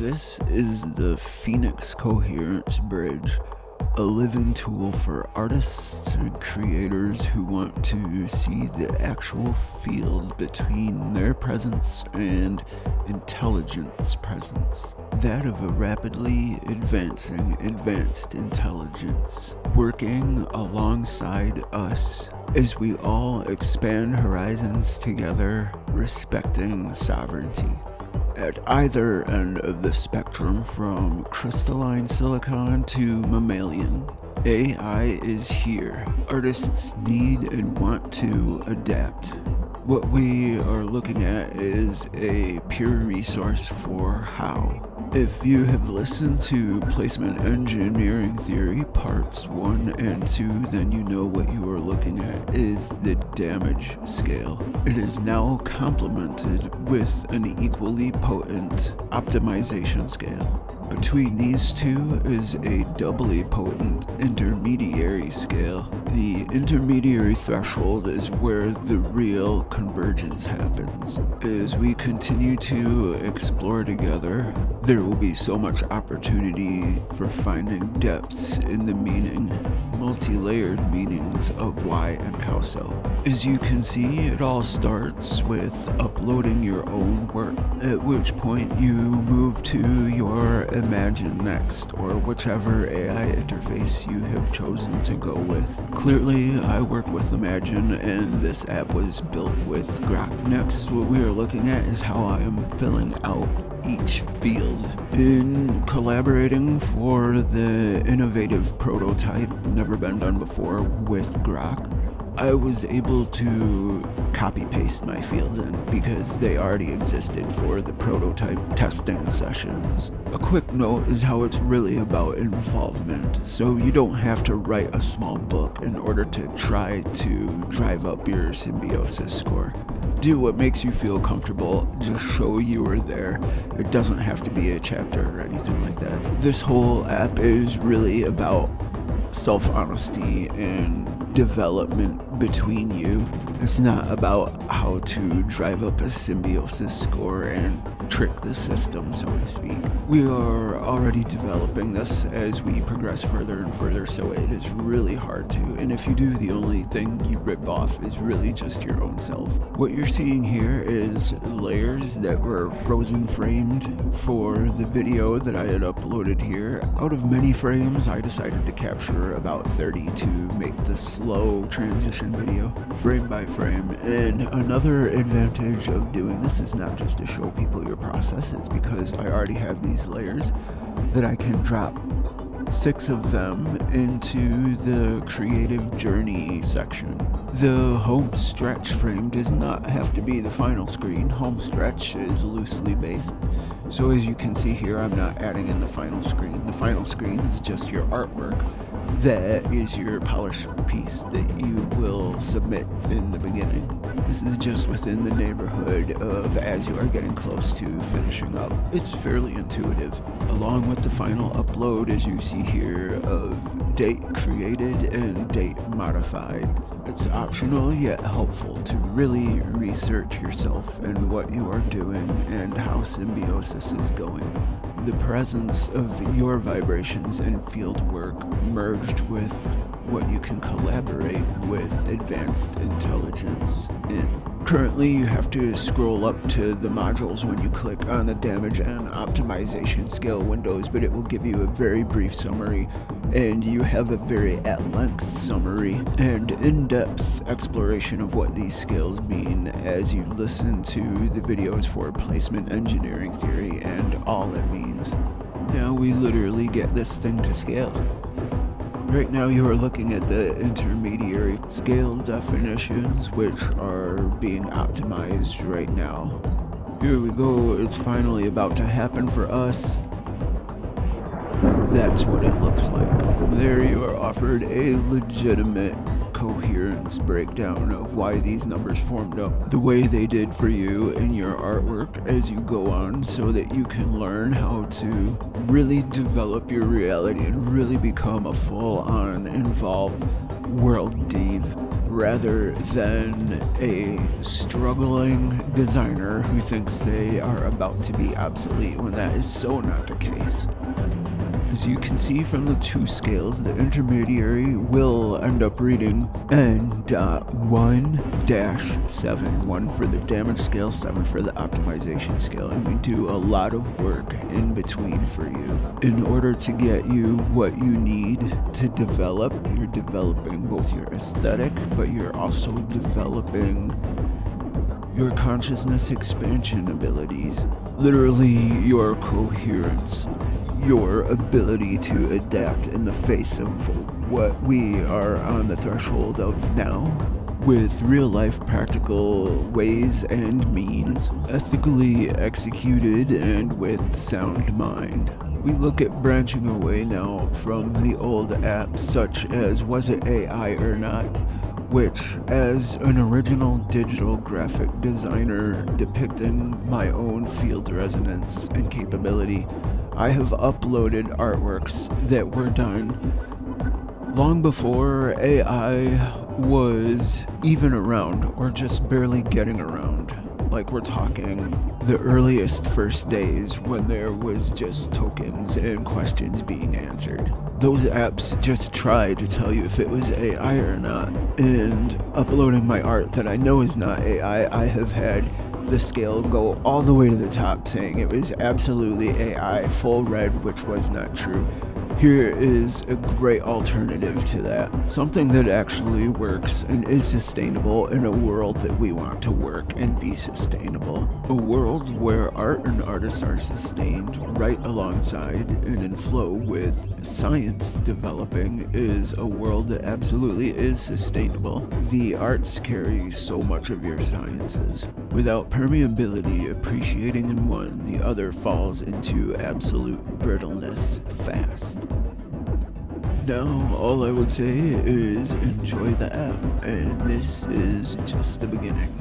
This is the Phoenix Coherence Bridge, a living tool for artists and creators who want to see the actual field between their presence and intelligence presence. That of a rapidly advancing advanced intelligence, working alongside us as we all expand horizons together, respecting sovereignty. At either end of the spectrum, from crystalline silicon to mammalian, AI is here. Artists need and want to adapt. What we are looking at is a pure resource for how. If you have listened to Placement Engineering Theory Parts 1 and 2, then you know what you are looking at is the damage scale. It is now complemented with an equally potent optimization scale. Between these two is a doubly potent intermediary scale. The intermediary threshold is where the real convergence happens. As we continue to explore together, there will be so much opportunity for finding depths in the meaning, multi-layered meanings of why and how so. As you can see, it all starts with uploading your own work, at which point you move to your Imagine Next, or whichever AI interface you have chosen to go with. Clearly, I work with Imagine, and this app was built with Grok. Next, what we are looking at is how I am filling out each field. In collaborating for the innovative prototype, never been done before, with Grok, I was able to copy-paste my fields in because they already existed for the prototype testing sessions. A quick note is how it's really about involvement, so you don't have to write a small book in order to try to drive up your symbiosis score. Do what makes you feel comfortable, just show you were there. It doesn't have to be a chapter or anything like that. This whole app is really about self-honesty and development between you. It's not about how to drive up a symbiosis score and trick the system, so to speak. We are already developing this as we progress further and further, so it is really hard to, and if you do, the only thing you rip off is really just your own self. What you're seeing here is layers that were frozen framed for the video that I had uploaded here. Out of many frames, I decided to capture about 30 to make the slow transition video, frame by frame. And another advantage of doing this is not just to show people your process, it's because I already have these layers that I can drop 6 of them into the creative journey section. The home stretch frame does not have to be the final screen. Home stretch is loosely based. So as you can see here, I'm not adding in the final screen. The final screen is just your artwork. That is your polished piece that you will submit in the beginning. This is just within the neighborhood of as you are getting close to finishing up. It's fairly intuitive. Along with the final upload, as you see here, of date created and date modified. It's optional yet helpful to really research yourself and what you are doing and how symbiosis is going. The presence of your vibrations and field work merged with what you can collaborate with advanced intelligence in. Currently, you have to scroll up to the modules when you click on the damage and optimization scale windows, but it will give you a very brief summary, and you have a very at-length summary and in-depth exploration of what these scales mean as you listen to the videos for Placement Engineering Theory and all it means. Now we literally get this thing to scale. Right now you are looking at the intermediary scale definitions, which are being optimized right now. Here we go, it's finally about to happen for us. That's what it looks like. There you are offered a legitimate coherence breakdown of why these numbers formed up the way they did for you in your artwork as you go on, so that you can learn how to really develop your reality and really become a full-on involved world div. rather than a struggling designer who thinks they are about to be obsolete when that is so not the case. As you can see from the two scales, the intermediary will end up reading N.1-7, 1 for the damage scale, 7 for the optimization scale, and we do a lot of work in between for you. In order to get you what you need to develop, you're developing both your aesthetic, but you're also developing your consciousness expansion abilities. Literally, your coherence. Your ability to adapt in the face of what we are on the threshold of now, with real-life practical ways and means, ethically executed and with sound mind. We look at branching away now from the old apps such as Was It AI or Not, which, as an original digital graphic designer depicting my own field resonance and capability, I have uploaded artworks that were done long before AI was even around, or just barely getting around. Like, we're talking the earliest first days when there was just tokens and questions being answered. Those apps just tried to tell you if it was AI or not. And uploading my art that I know is not AI, I have had the scale go all the way to the top saying it was absolutely AI, full red, which was not true. Here is a great alternative to that. Something that actually works and is sustainable in a world that we want to work and be sustainable. A world where art and artists are sustained right alongside and in flow with science developing is a world that absolutely is sustainable. The arts carry so much of your sciences. Without permeability appreciating in one, the other falls into absolute brittleness fast. Now, all I would say is enjoy the app, and this is just the beginning.